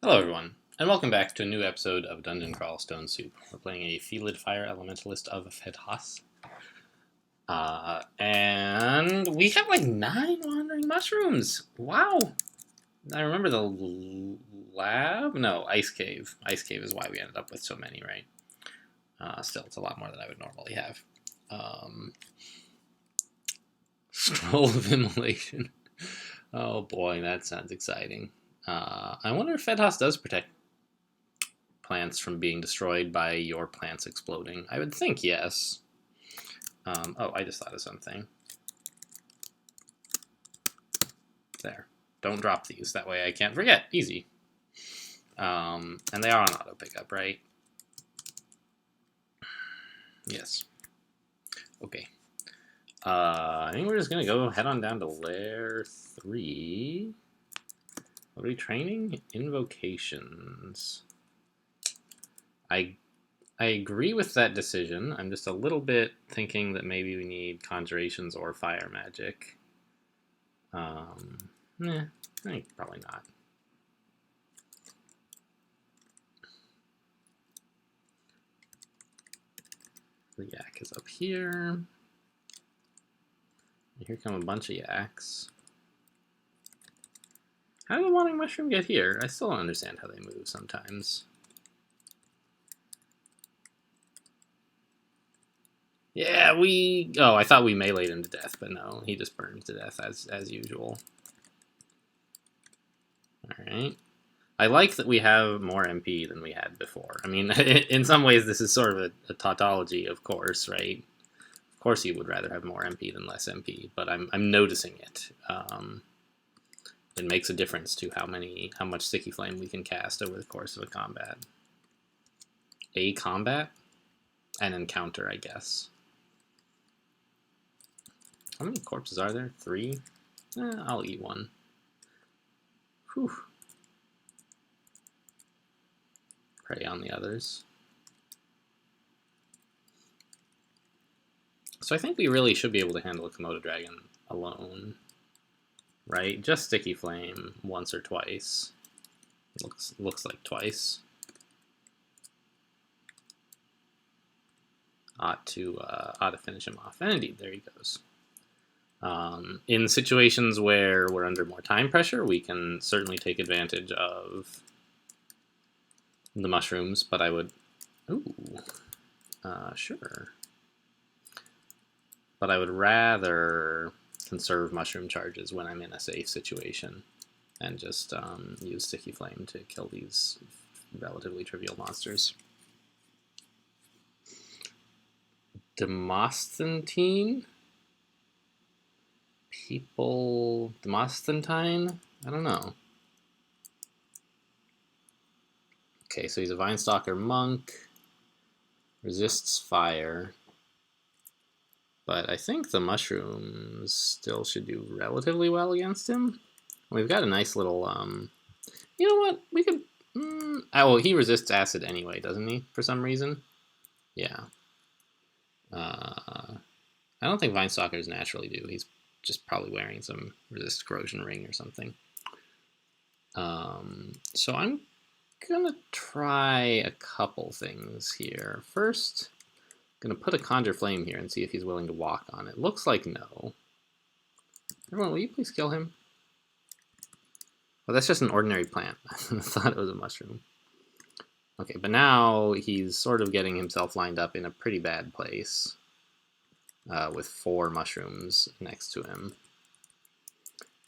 Hello everyone, and welcome back to a new episode of Dungeon Crawl Stone Soup. We're playing a Felid Fire Elementalist of FeFE. And we have like 9 Wandering Mushrooms! Wow! I remember the lab? No, Ice Cave. Ice Cave is why we ended up with so many, right? Still, it's a lot more than I would normally have. Scroll of Immolation. Oh boy, that sounds exciting. I wonder if FeFE does protect plants from being destroyed by your plants exploding. I would think yes. Oh, I just thought of something. There. Don't drop these. That way I can't forget. Easy. And they are on auto pickup, right? Yes. Okay. I think we're just going to go head on down to Lair 3. What are we training? Invocations. I agree with that decision. I'm just a little bit thinking that maybe we need conjurations or fire magic. I think probably not. The yak is up here. Here come a bunch of yaks. How did the Wanting Mushroom get here? I still don't understand how they move sometimes. Yeah, oh, I thought we meleeed him to death, but no, he just burns to death as usual. Alright. I like that we have more MP than we had before. I mean, in some ways this is sort of a tautology, of course, right? Of course you would rather have more MP than less MP, but I'm noticing it. It makes a difference to how much Sticky Flame we can cast over the course of a combat. A combat? An encounter, I guess. How many corpses are there? 3? I'll eat one. Whew. Prey on the others. So I think we really should be able to handle a Komodo Dragon alone. Right? Just Sticky Flame once or twice. Looks like twice. Ought to finish him off. And indeed, there he goes. In situations where we're under more time pressure, we can certainly take advantage of the mushrooms, but I would... Ooh. Sure. But I would rather conserve mushroom charges when I'm in a safe situation and just use Sticky Flame to kill these relatively trivial monsters. Demosthentine? Demosthentine? I don't know. Okay, so he's a Vinestalker monk, resists fire, but I think the mushrooms still should do relatively well against him. We've got a nice little, you know what, we could, well, he resists acid anyway, doesn't he, for some reason? Yeah. I don't think Vinestalkers naturally do. He's just probably wearing some resist corrosion ring or something. So I'm gonna try a couple things here. First, I'm gonna put a Conjure Flame here and see if he's willing to walk on it. Looks like no. Everyone, will you please kill him? Oh, that's just an ordinary plant. I thought it was a mushroom. Okay, but now he's sort of getting himself lined up in a pretty bad place with 4 mushrooms next to him.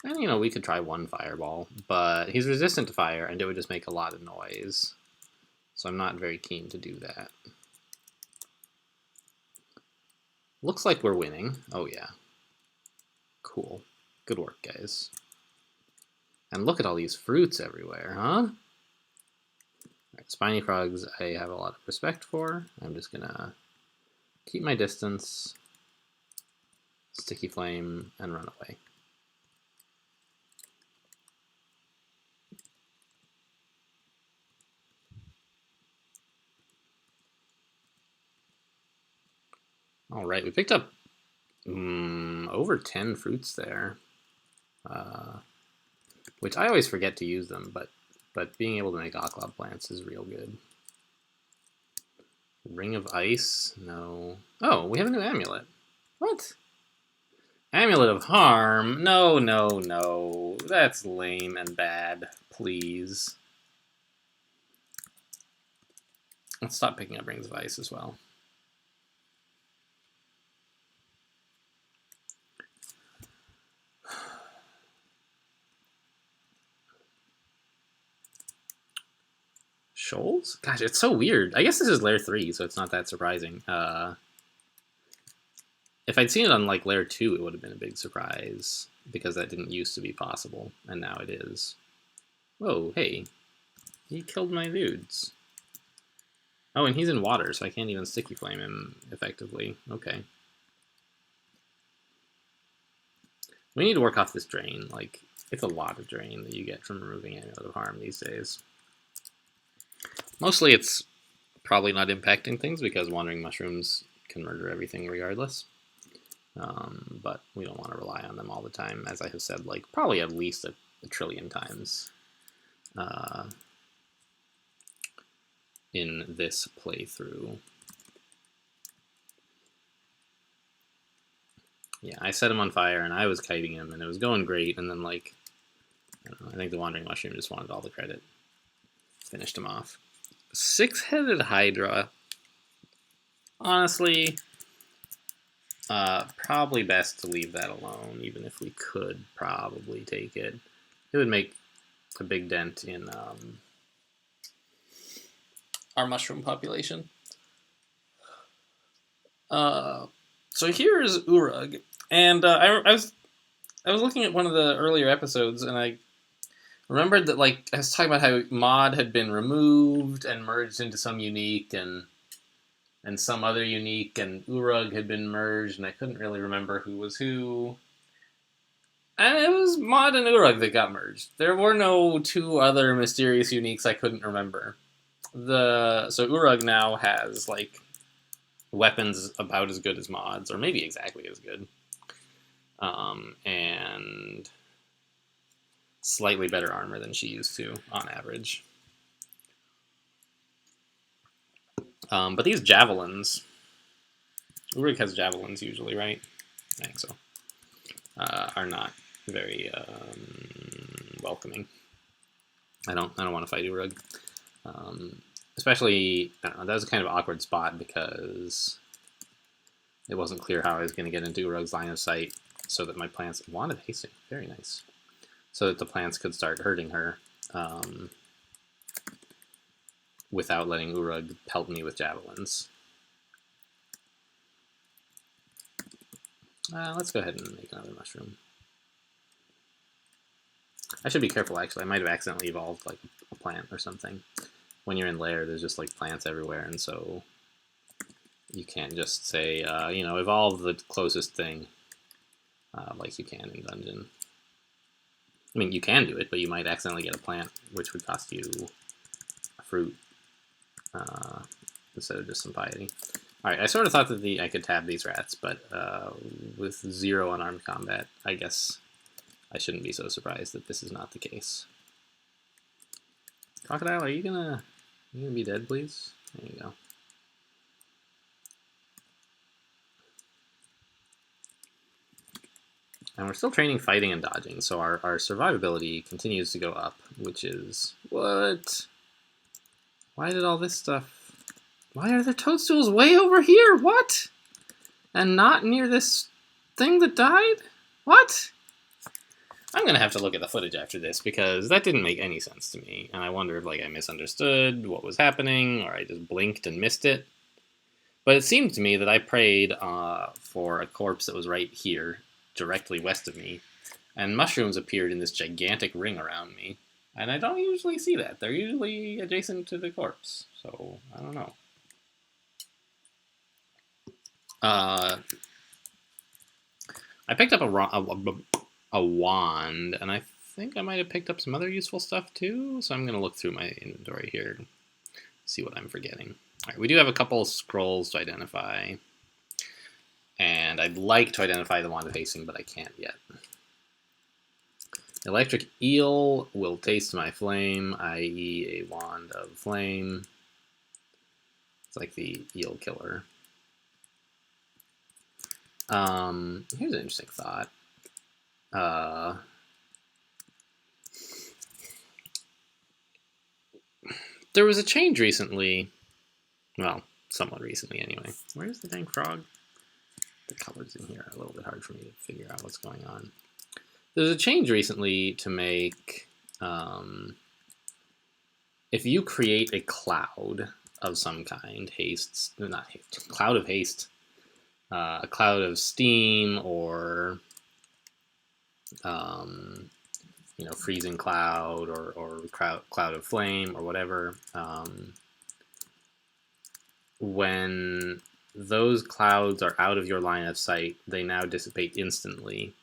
And, you know, we could try 1 fireball, but he's resistant to fire, and it would just make a lot of noise. So I'm not very keen to do that. Looks like we're winning. Oh, yeah. Cool. Good work, guys. And look at all these fruits everywhere, huh? Right, spiny frogs I have a lot of respect for. I'm just gonna keep my distance, Sticky Flame, and run away. All right, we picked up over 10 fruits there, which I always forget to use them, but but being able to make Aqua plants is real good. Ring of Ice? No. Oh, we have a new amulet. What? Amulet of Harm? No, no, no. That's lame and bad. Please. Let's stop picking up Rings of Ice as well. Shoals? Gosh, it's so weird. I guess this is Layer 3, so it's not that surprising. If I'd seen it on like Layer 2, it would have been a big surprise, because that didn't used to be possible, and now it is. Whoa, hey. He killed my dudes. Oh, and he's in water, so I can't even sticky flame him effectively. Okay. We need to work off this drain. Like, it's a lot of drain that you get from removing Amulet of Harm these days. Mostly it's probably not impacting things because Wandering Mushrooms can murder everything regardless. But we don't want to rely on them all the time, as I have said, like, probably at least a trillion times in this playthrough. Yeah, I set him on fire, and I was kiting him, and it was going great, and then, like, I don't know, I think the Wandering Mushroom just wanted all the credit. Finished him off. Six-headed Hydra. Honestly, probably best to leave that alone, even if we could probably take it. It would make a big dent in our mushroom population. So here's Urug, and I was looking at one of the earlier episodes, and I remembered that, like, I was talking about how Mod had been removed and merged into some unique, and some other unique, and Urug had been merged, and I couldn't really remember who was who. And it was Mod and Urug that got merged. There were no two other mysterious uniques I couldn't remember. So Urug now has, like, weapons about as good as Mod's, or maybe exactly as good. And slightly better armor than she used to, on average. But these javelins, Urug has javelins usually, right? I think so. Are not very welcoming. I don't want to fight Urug. Especially, I don't know, that was a kind of awkward spot because it wasn't clear how I was going to get into Urug's line of sight so that my plants wanted hasting. Very nice. So that the plants could start hurting her without letting Urug pelt me with javelins. Let's go ahead and make another mushroom. I should be careful, actually. I might have accidentally evolved like a plant or something. When you're in lair, there's just like plants everywhere, and so you can't just say, you know, evolve the closest thing like you can in dungeon. I mean, you can do it, but you might accidentally get a plant, which would cost you a fruit instead of just some piety. Alright, I sort of thought that I could tab these rats, but with 0 unarmed combat, I guess I shouldn't be so surprised that this is not the case. Crocodile, are you gonna be dead, please? There you go. And we're still training fighting and dodging, so our survivability continues to go up, which is... What? Why did all this stuff... Why are there toadstools way over here? What? And not near this thing that died? What? I'm going to have to look at the footage after this, because that didn't make any sense to me. And I wonder if, like, I misunderstood what was happening, or I just blinked and missed it. But it seemed to me that I prayed for a corpse that was right here, directly west of me, and mushrooms appeared in this gigantic ring around me. And I don't usually see that. They're usually adjacent to the corpse, so I don't know. I picked up a wand, and I think I might have picked up some other useful stuff too, so I'm going to look through my inventory here and see what I'm forgetting. All right, we do have a couple scrolls to identify, and I'd like to identify the Wand of Hasting, but I can't yet. Electric eel will taste my flame, i.e. a wand of flame. It's like the eel killer. Here's an interesting thought. There was a change recently. Well, somewhat recently anyway. Where's the dang frog? The colors in here are a little bit hard for me to figure out what's going on. There's a change recently to make, if you create a cloud of some kind, cloud of haste, a cloud of steam, or freezing cloud, or cloud of flame, or whatever. When those clouds are out of your line of sight, they now dissipate instantly.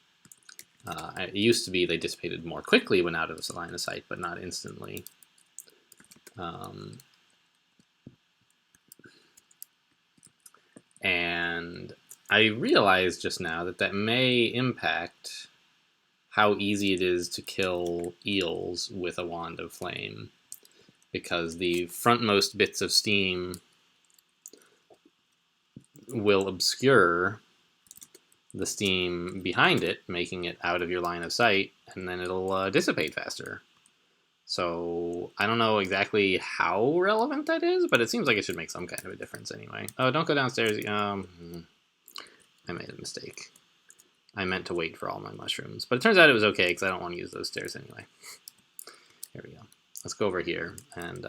It used to be they dissipated more quickly when out of the line of sight, but not instantly. And I realized just now that may impact how easy it is to kill eels with a wand of flame, because the frontmost bits of steam will obscure the steam behind it, making it out of your line of sight, and then it'll dissipate faster. So I don't know exactly how relevant that is, but it seems like it should make some kind of a difference anyway. Oh, don't go downstairs. I made a mistake. I meant to wait for all my mushrooms, but it turns out it was okay because I don't want to use those stairs anyway. Here we go. Let's go over here and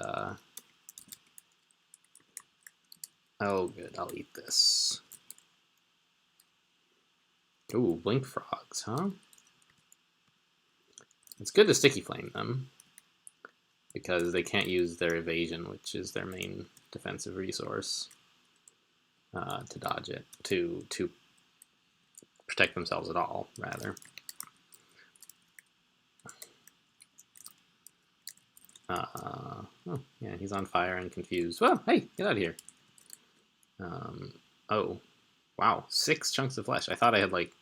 oh good, I'll eat this. Ooh, blink frogs, huh? It's good to sticky flame them, because they can't use their evasion, which is their main defensive resource, to dodge it, to protect themselves at all, rather. Oh, yeah, he's on fire and confused. Well, hey, get out of here. Oh, wow, 6 chunks of flesh. I thought I had, like,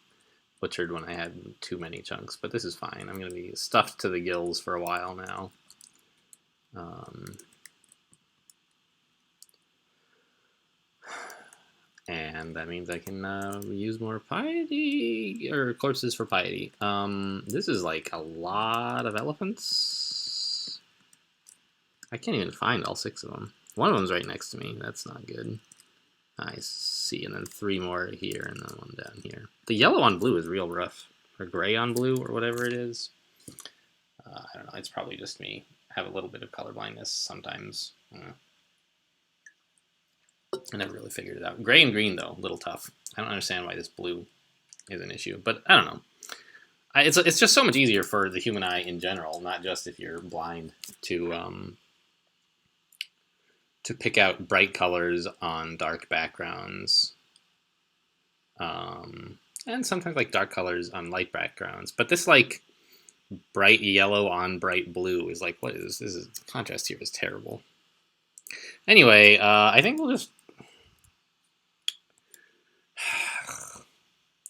butchered when I had too many chunks, but this is fine. I'm going to be stuffed to the gills for a while now. And that means I can use more piety, or corpses for piety. This is like a lot of elephants. I can't even find all 6 of them. One of them's right next to me. That's not good. I see, and then 3 more here, and then 1 down here. The yellow on blue is real rough, or gray on blue, or whatever it is. I don't know. It's probably just me. I have a little bit of color blindness sometimes. I never really figured it out. Gray and green, though, a little tough. I don't understand why this blue is an issue, but I don't know. It's just so much easier for the human eye in general, not just if you're blind, to pick out bright colors on dark backgrounds, and sometimes like dark colors on light backgrounds. But this like bright yellow on bright blue is like, what is this? The contrast here is terrible. Anyway, I think we'll just.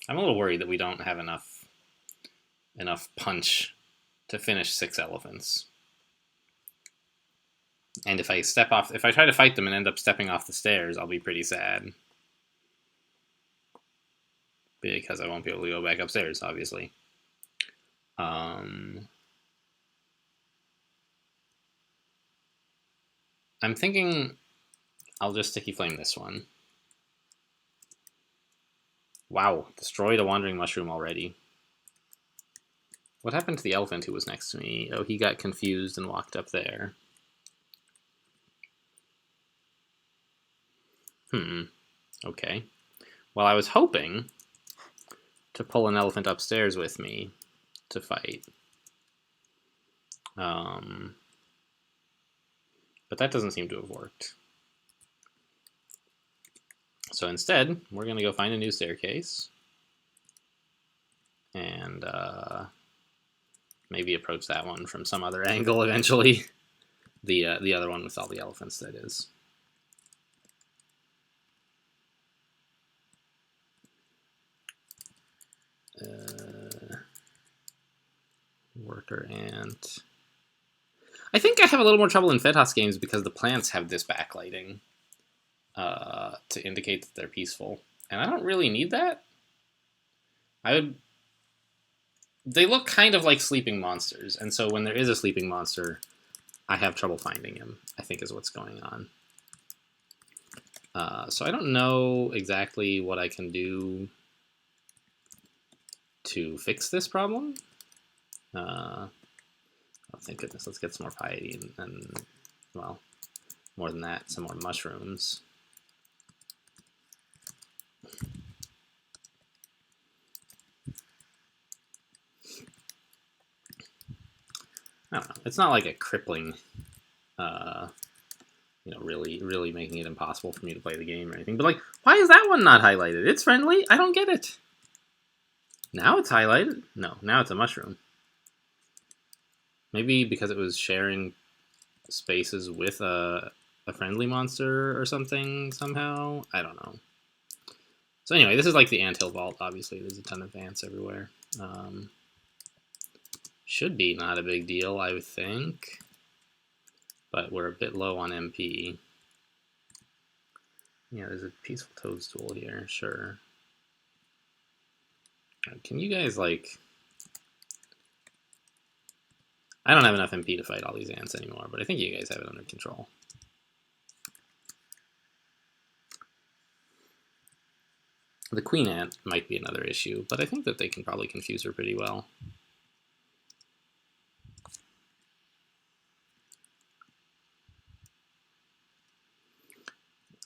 I'm a little worried that we don't have enough punch to finish 6 elephants. And if I try to fight them and end up stepping off the stairs, I'll be pretty sad. Because I won't be able to go back upstairs, obviously. I'm thinking I'll just sticky flame this one. Wow, destroyed a wandering mushroom already. What happened to the elephant who was next to me? Oh, he got confused and walked up there. Okay. Well, I was hoping to pull an elephant upstairs with me to fight. But that doesn't seem to have worked. So instead, we're going to go find a new staircase. And maybe approach that one from some other angle eventually. The other one with all the elephants, that is. Worker ant. I think I have a little more trouble in FeFE games because the plants have this backlighting to indicate that they're peaceful. And I don't really need that. They look kind of like sleeping monsters, and so when there is a sleeping monster, I have trouble finding him, I think is what's going on. So I don't know exactly what I can do to fix this problem. Oh, thank goodness, let's get some more piety and well, more than that, some more mushrooms. I don't know. It's not like a crippling, really making it impossible for me to play the game or anything. But like, why is that one not highlighted? It's friendly. I don't get it. Now it's highlighted. No, now it's a mushroom. Maybe because it was sharing spaces with a friendly monster or something somehow. I don't know. So anyway, this is like the anthill vault. Obviously, there's a ton of ants everywhere. Should be not a big deal, I would think. But we're a bit low on MP. Yeah, there's a peaceful toadstool here, sure. Can you guys, like... I don't have enough MP to fight all these ants anymore, but I think you guys have it under control. The queen ant might be another issue, but I think that they can probably confuse her pretty well.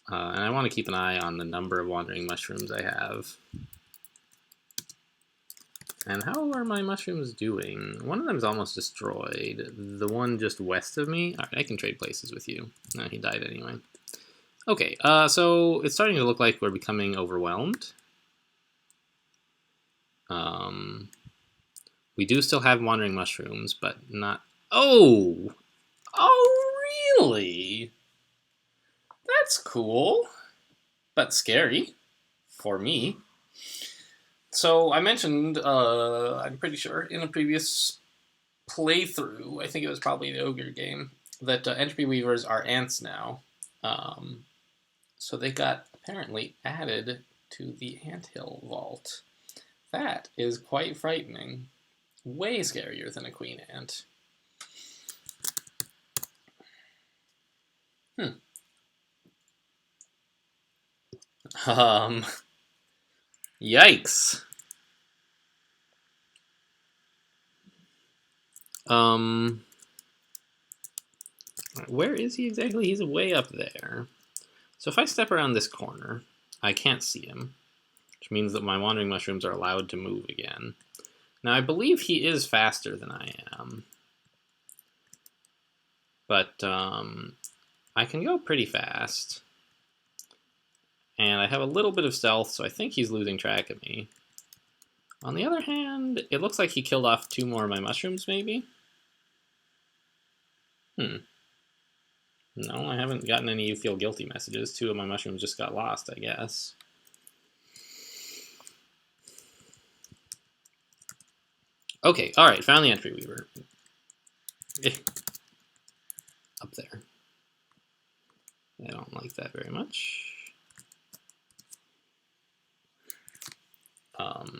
And I want to keep an eye on the number of wandering mushrooms I have. And how are my mushrooms doing? One of them is almost destroyed. The one just west of me? All right, I can trade places with you. No, he died anyway. Okay, so it's starting to look like we're becoming overwhelmed. We do still have wandering mushrooms, but not... Oh! Oh, really? That's cool. But scary. For me. So I mentioned, I'm pretty sure, in a previous playthrough, I think it was probably the Ogre game, that Entropy Weavers are ants now. So they got apparently added to the anthill vault. That is quite frightening. Way scarier than a queen ant. Yikes. Where is he exactly? He's way up there. So if I step around this corner, I can't see him, which means that my wandering mushrooms are allowed to move again. Now, I believe he is faster than I am, but I can go pretty fast, and I have a little bit of stealth, so I think he's losing track of me. On the other hand, it looks like he killed off 2 more of my mushrooms, maybe? No, I haven't gotten any you feel guilty messages. 2 of my mushrooms just got lost, I guess. Okay, alright, found the Entry Weaver. Up there. I don't like that very much. Alright,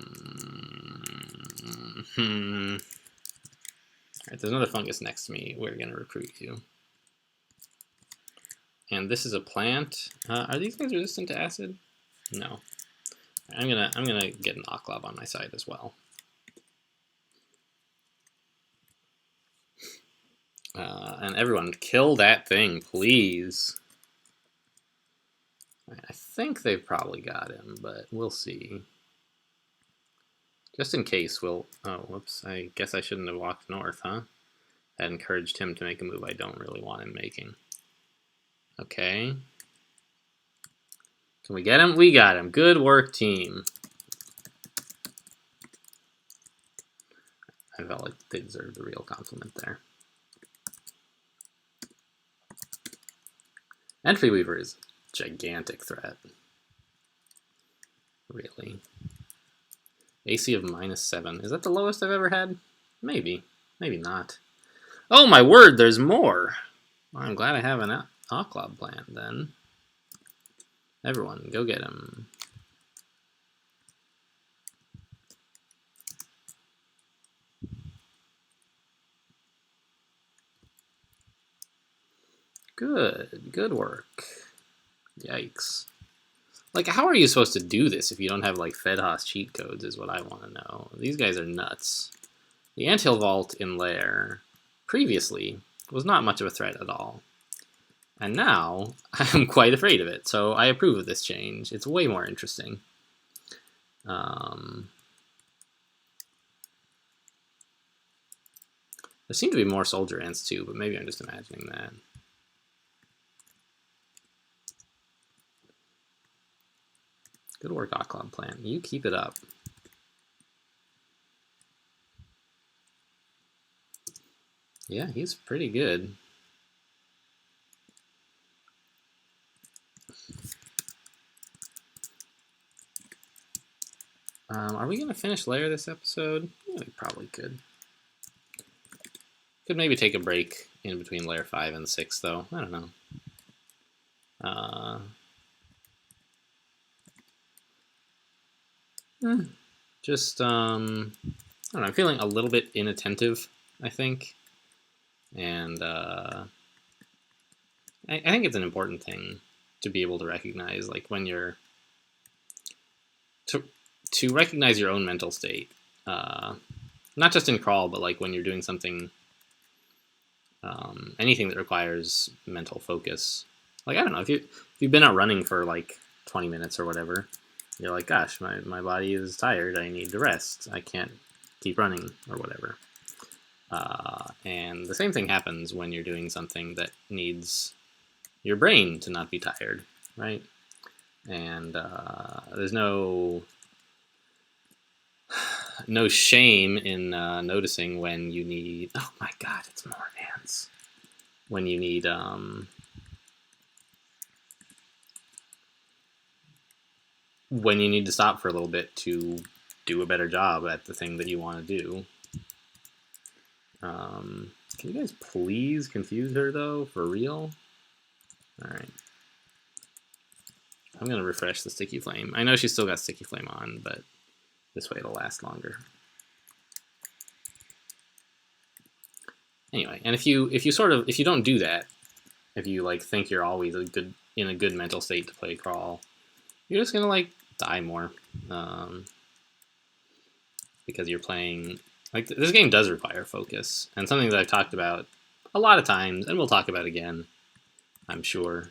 there's another fungus next to me. We're gonna recruit you. And this is a plant. Are these guys resistant to acid? No. I'm gonna get an Oklov on my side as well. And everyone, kill that thing, please. I think they've probably got him, but we'll see. Just in case, we'll... Oh, whoops. I guess I shouldn't have walked north, huh? That encouraged him to make a move I don't really want him making. Okay. Can we get him? We got him. Good work, team. I felt like they deserved a real compliment there. Entry Weaver is a gigantic threat. Really. AC of -7. Is that the lowest I've ever had? Maybe. Maybe not. Oh my word, there's more! Well, I'm glad I have an Occlob plant then. Everyone, go get him. Good work. Yikes. Like, how are you supposed to do this if you don't have, like, FedHos cheat codes is what I want to know. These guys are nuts. The anthill vault in Lair previously was not much of a threat at all. And now, I'm quite afraid of it, so I approve of this change. It's way more interesting. There seem to be more soldier ants too, but maybe I'm just imagining that. Good work, Occlob plant. You keep it up. Yeah, he's pretty good. Are we going to finish Lair this episode? Yeah, we probably could. Could maybe take a break in between Lair 5 and 6, though. I don't know. Just, I don't know, I'm feeling a little bit inattentive, I think. And I think it's an important thing to be able to recognize, like, when you're... To recognize your own mental state. Not just in crawl, but, like, when you're doing something... anything that requires mental focus. Like, I don't know, if you've been out running for, like, 20 minutes or whatever, you're like, gosh, my body is tired, I need to rest, I can't keep running, or whatever. And the same thing happens when you're doing something that needs your brain to not be tired, right? And there's no shame in noticing when you need... Oh my god, it's more ants. When you need... when you need to stop for a little bit to do a better job at the thing that you want to do. Can you guys please confuse her, though? For real? Alright. I'm going to refresh the Sticky Flame. I know she's still got Sticky Flame on, but this way it'll last longer. Anyway, and if you don't do that, if you, like, think you're always in a good mental state to play crawl, you're just going to, like, die more. Because you're playing... Like, this game does require focus, and something that I've talked about a lot of times, and we'll talk about again, I'm sure,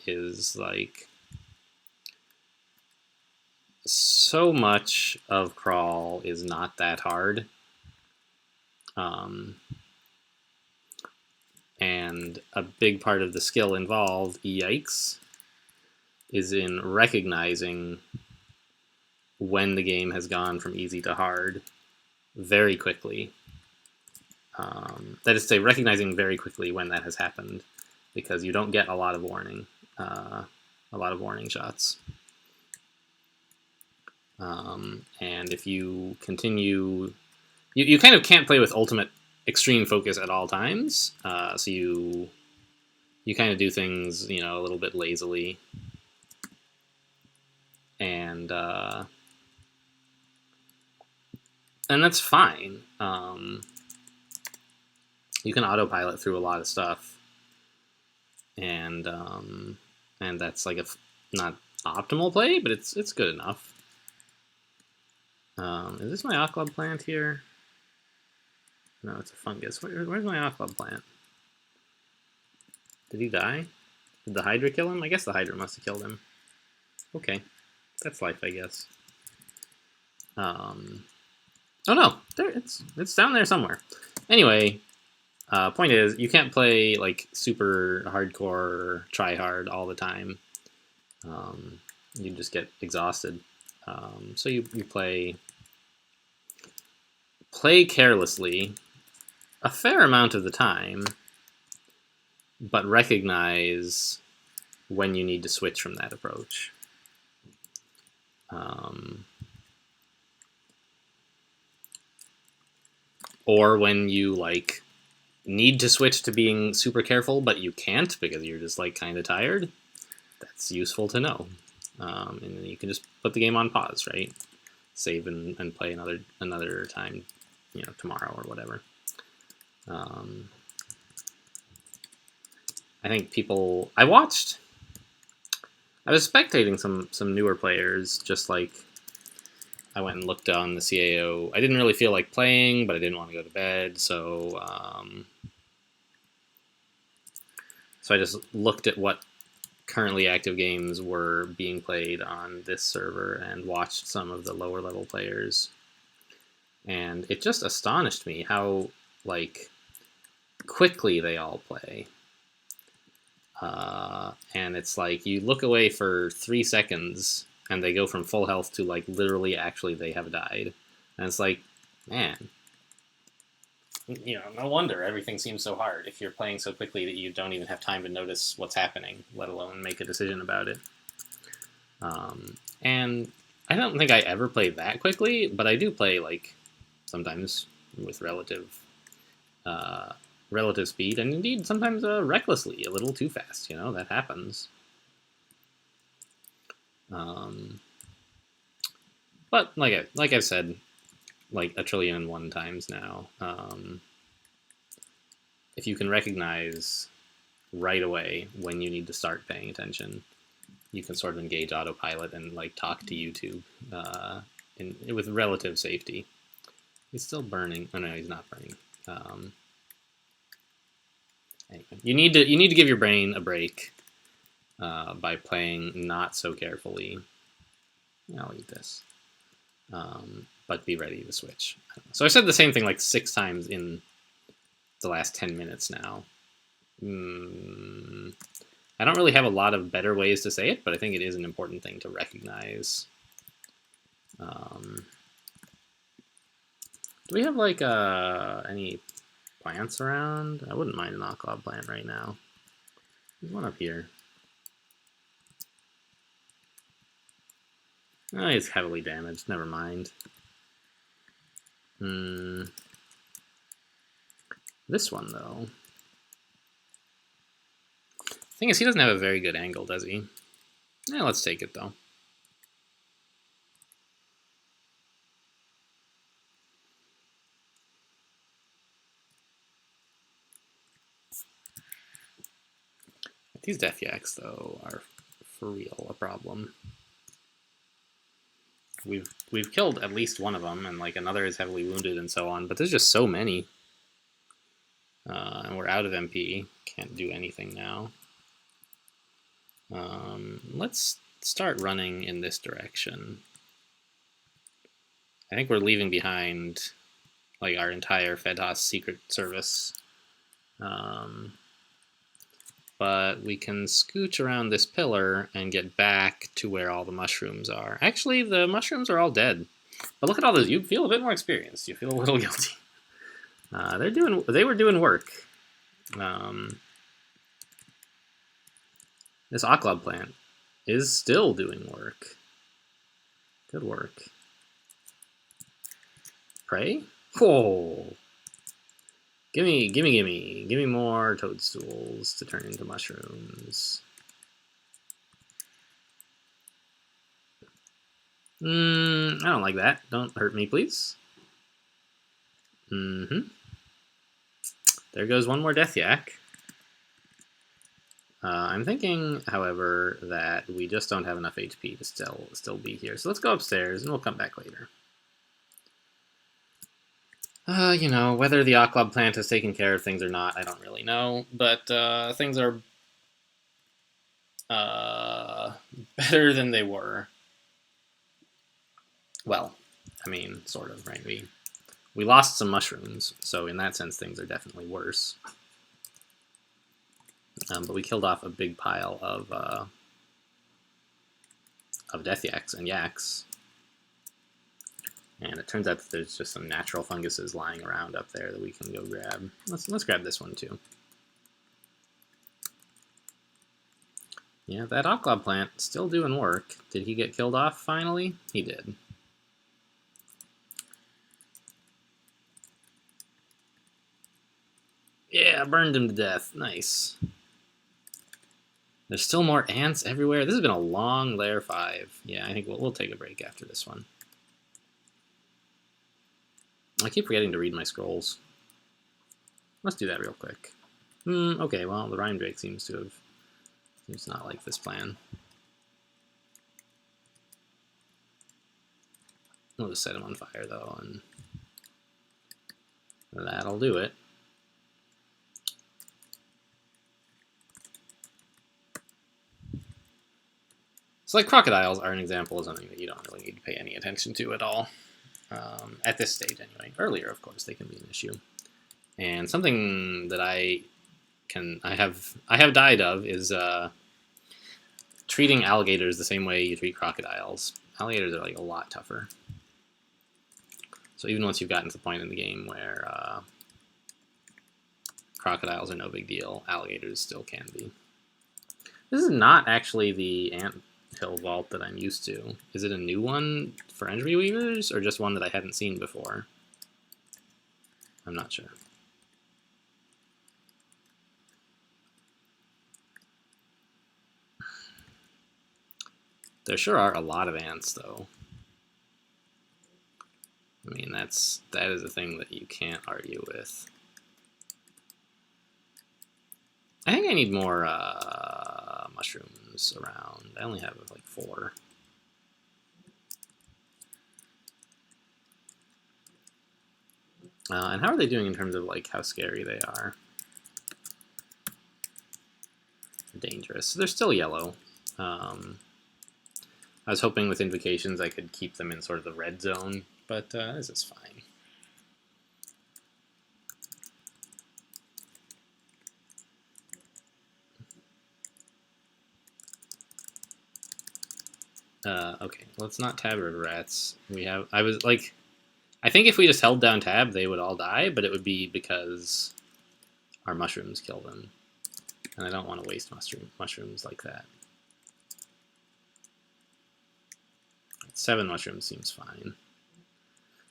is, like, so much of crawl is not that hard. And a big part of the skill involved, yikes, is in recognizing when the game has gone from easy to hard very quickly. That is to say, recognizing very quickly when that has happened, because you don't get a lot of warning shots. And if you continue, you kind of can't play with ultimate extreme focus at all times. So you kind of do things, you know, a little bit lazily, and that's fine. You can autopilot through a lot of stuff, and that's like not optimal play, but it's good enough. Is this my Occlob plant here? No, it's a fungus. Where's my Occlob plant? Did he die? Did the Hydra kill him? I guess the Hydra must have killed him. Okay, that's life, I guess. Oh no, there it's down there somewhere. Anyway, point is, you can't play like super hardcore or try hard all the time. You just get exhausted. So you play carelessly a fair amount of the time, but recognize when you need to switch from that approach. or when you like need to switch to being super careful, but you can't because you're just like kind of tired. That's useful to know. And then you can just put the game on pause, right? Save and play another time, you know, tomorrow or whatever. I think people I was spectating some newer players, just like I went and looked on the CAO. I didn't really feel like playing, but I didn't want to go to bed, so I just looked at what currently active games were being played on this server and watched some of the lower level players. And it just astonished me how like quickly they all play. And it's like you look away for 3 seconds and they go from full health to like literally actually they have died. And it's like, man, you know, no wonder everything seems so hard if you're playing so quickly that you don't even have time to notice what's happening, let alone make a decision about it. And I don't think I ever play that quickly, but I do play like sometimes with relative speed, and indeed sometimes recklessly, a little too fast. You know, that happens. But like I've said, like 1,000,000,001 times now, if you can recognize right away when you need to start paying attention, you can sort of engage autopilot and like talk to YouTube with relative safety. He's still burning. Oh no, he's not burning. Anyway, you need to give your brain a break by playing not so carefully. I'll eat this, but be ready to switch. So I said the same thing like 6 times in the last 10 minutes now. I don't really have a lot of better ways to say it, but I think it is an important thing to recognize. Do we have like any plants around? I wouldn't mind an Oclob plant right now. There's one up here. Oh, it's heavily damaged. Never mind. This one, though. Thing is, he doesn't have a very good angle, does he? Yeah, let's take it, though. These Death Yaks, though, are for real a problem. We've killed at least one of them, and like another is heavily wounded and so on, but there's just so many. And we're out of MP. Can't do anything now. Let's start running in this direction. I think we're leaving behind like our entire FedHas Secret Service. But we can scooch around this pillar and get back to where all the mushrooms are. Actually, the mushrooms are all dead. But look at all those. You feel a bit more experienced. You feel a little guilty. They were doing work. This Oclob plant is still doing work. Good work. Prey? Oh. Gimme more toadstools to turn into mushrooms. I don't like that. Don't hurt me, please. There goes one more Death Yak. I'm thinking, however, that we just don't have enough HP to still be here. So let's go upstairs and we'll come back later. You know, whether the Oclob plant has taken care of things or not, I don't really know. But things are better than they were. Well, I mean, sort of, right? We lost some mushrooms, so in that sense, things are definitely worse. But we killed off a big pile of Death Yaks and Yaks. And it turns out that there's just some natural funguses lying around up there that we can go grab. Let's grab this one too. Yeah, that Oclob plant still doing work. Did he get killed off finally? He did. burned him to death. Nice. There's still more ants everywhere. This has been a long layer 5. Yeah, I think we'll take a break after this one. I keep forgetting to read my scrolls. Let's do that real quick. Okay, well, the Rhyme Drake seems to not like this plan. We'll just set him on fire, though, and that'll do it. So, like, crocodiles are an example of something that you don't really need to pay any attention to at all. At this stage, anyway. Earlier, of course, they can be an issue. And something that I have died of is treating alligators the same way you treat crocodiles. Alligators are like a lot tougher. So even once you've gotten to the point in the game where crocodiles are no big deal, alligators still can be. This is not actually the anthill vault that I'm used to. Is it a new one for Entry Weavers, or just one that I hadn't seen before? I'm not sure. There sure are a lot of ants, though. I mean, that is a thing that you can't argue with. I think I need more mushrooms around. I only have like 4. And how are they doing in terms of like how scary they are? Dangerous. They're still yellow. I was hoping with invocations I could keep them in sort of the red zone, but this is fine. Okay, let's not tab river rats. I think if we just held down tab, they would all die, but it would be because our mushrooms kill them. And I don't want to waste mushrooms like that. 7 mushrooms seems fine.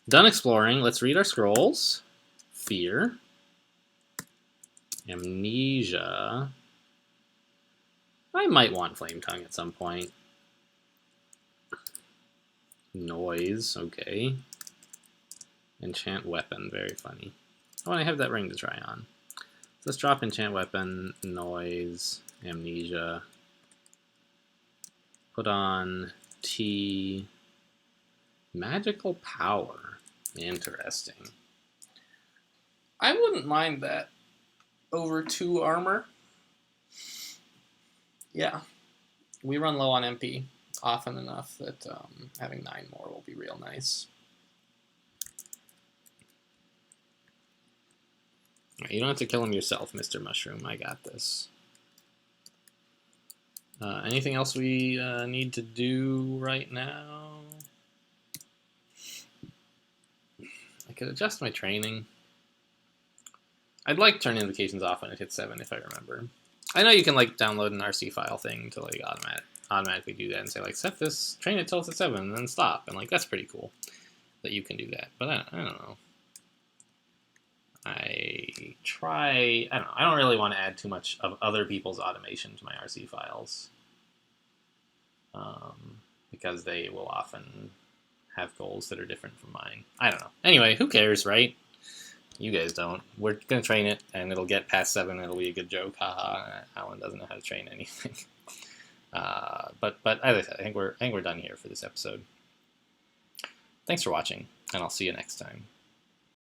Done exploring. Let's read our scrolls. Fear. Amnesia. I might want Flame Tongue at some point. Noise. Okay. Enchant Weapon. Very funny. Oh, and I have that ring to try on. So let's drop Enchant Weapon, Noise, Amnesia. Put on T. Magical Power. Interesting. I wouldn't mind that over 2 armor. Yeah. We run low on MP often enough that having 9 more will be real nice. You don't have to kill him yourself, Mr. Mushroom. I got this. Anything else we need to do right now? I could adjust my training. I'd like turn invocations off when it hits 7 if I remember. I know you can like download an RC file thing to like automatically do that and say like set this, train it till it's at 7 and then stop, and like that's pretty cool that you can do that. But I don't know. I don't really want to add too much of other people's automation to my RC files. Because they will often have goals that are different from mine. I don't know. Anyway, who cares, right? You guys don't. We're going to train it, and it'll get past 7, and it'll be a good joke. Haha, Alan doesn't know how to train anything. But as I said, I think we're done here for this episode. Thanks for watching, and I'll see you next time.